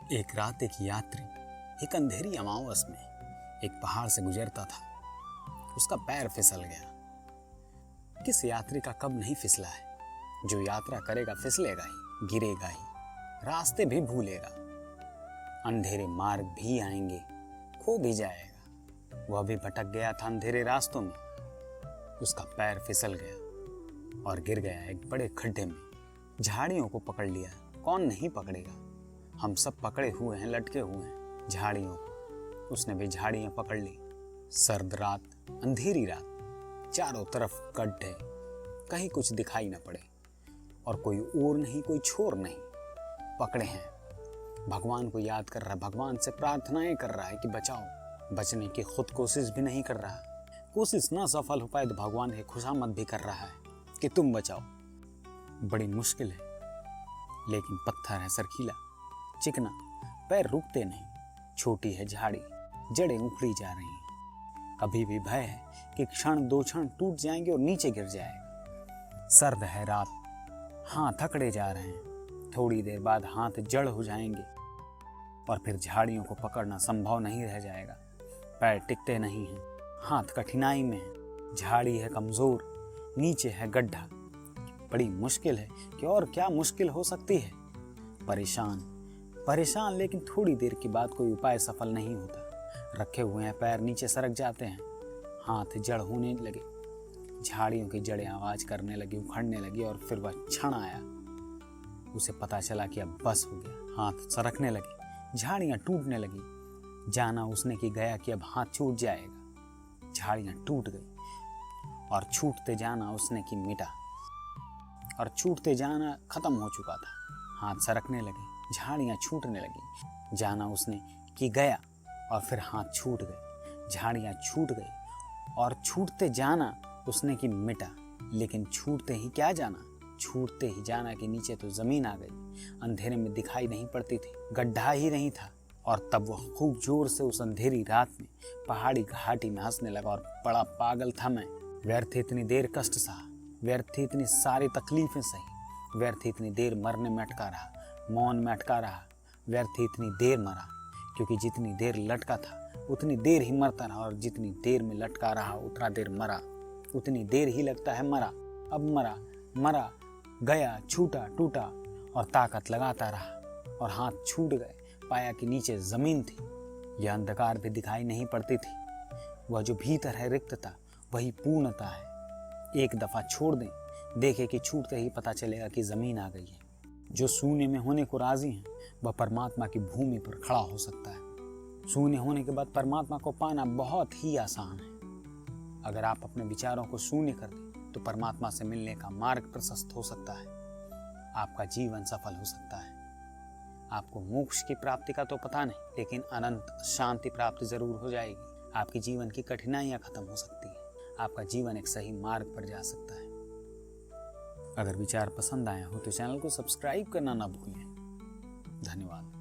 एक रात एक यात्री एक अंधेरी अमावस में एक पहाड़ से गुजरता था। उसका पैर फिसल गया। किस यात्री का कब नहीं फिसला है। जो यात्रा करेगा फिसलेगा ही, गिरेगा ही, रास्ते भी भूलेगा, अंधेरे मार्ग भी आएंगे, खो भी जाएगा। वह भी भटक गया था अंधेरे रास्तों में। उसका पैर फिसल गया और गिर गया एक बड़े खड्डे में। झाड़ियों को पकड़ लिया, कौन नहीं पकड़ेगा। हम सब पकड़े हुए हैं, लटके हुए हैं झाड़ियों को। उसने भी झाड़ियां पकड़ ली। सर्द रात, अंधेरी रात, चारों तरफ गड्ढे, कहीं कुछ दिखाई न पड़े और कोई ओर नहीं, कोई छोर नहीं। पकड़े हैं, भगवान को याद कर रहा है, भगवान से प्रार्थनाएं कर रहा है कि बचाओ। बचने की खुद कोशिश भी नहीं कर रहा। कोशिश ना सफल हो पाए तो भगवान की खुशामद भी कर रहा है कि तुम बचाओ। बड़ी मुश्किल है, लेकिन पत्थर है सरकीला, चिकना, पैर रुकते नहीं। छोटी है झाड़ी, जड़ें उखड़ी जा रही हैं। अभी भी भय है कि क्षण दो क्षण टूट जाएंगे और नीचे गिर जाएगा। सर्द है रात, हाथ अकड़े जा रहे हैं। थोड़ी देर बाद हाथ जड़ हो जाएंगे और फिर झाड़ियों को पकड़ना संभव नहीं रह जाएगा। पैर टिकते नहीं हैं, हाथ कठिनाई में है, झाड़ी है कमजोर, नीचे है गड्ढा। बड़ी मुश्किल है कि और क्या मुश्किल हो सकती है। परेशान, लेकिन थोड़ी देर के बाद कोई उपाय सफल नहीं होता। रखे हुए हैं पैर नीचे सरक जाते हैं, हाथ जड़ होने लगे, झाड़ियों की जड़ें आवाज करने लगी, उखड़ने लगी और फिर वह क्षण आया। उसे पता चला कि अब बस हो गया। हाथ सरकने लगे, झाड़ियां टूटने लगी। जाना उसने कि गया कि अब हाथ छूट जाएगा। झाड़ियां टूट गई और छूटते जाना उसने कि मिटा, और छूटते जाना खत्म हो चुका था। हाथ सरकने लगे, झाड़ियां छूटने लगी। जाना उसने कि गया और फिर हाथ छूट गए, झाड़ियां छूट गई और छूटते जाना उसने कि मिटा। लेकिन छूटते ही क्या जाना, छूटते ही जाना कि नीचे तो जमीन आ गई। अंधेरे में दिखाई नहीं पड़ती थी, गड्ढा ही नहीं था। और तब वह खूब जोर से उस अंधेरी रात में पहाड़ी घाटी में हंसने लगा और बड़ा पागल था मैं। व्यर्थ इतनी देर कष्ट सहा, व्यर्थ इतनी सारी तकलीफें सही, व्यर्थ इतनी देर मरने में अटका रहा, मौन में अटका रहा। व्यर्थ इतनी देर मरा, क्योंकि जितनी देर लटका था उतनी देर ही मरता रहा, और जितनी देर में लटका रहा उतना देर मरा। उतनी देर ही लगता है मरा। अब मरा गया, छूटा टूटा और ताकत लगाता रहा और हाथ छूट गए। पाया कि नीचे जमीन थी, यह अंधकार भी दिखाई नहीं पड़ती थी। वह जो भीतर है रिक्तता, वही पूर्णता है। एक दफा छोड़ दें, देखे कि छूटते ही पता चलेगा कि जमीन आ गई है। जो शून्य में होने को राजी है वह परमात्मा की भूमि पर खड़ा हो सकता है। शून्य होने के बाद परमात्मा को पाना बहुत ही आसान है। अगर आप अपने विचारों को शून्य कर दें तो परमात्मा से मिलने का मार्ग प्रशस्त हो सकता है। आपका जीवन सफल हो सकता है। आपको मोक्ष की प्राप्ति का तो पता नहीं, लेकिन अनंत शांति प्राप्ति जरूर हो जाएगी। आपके जीवन की कठिनाइयां खत्म हो सकती है। आपका जीवन एक सही मार्ग पर जा सकता है। अगर विचार पसंद आए हो तो चैनल को सब्सक्राइब करना ना भूलें। धन्यवाद।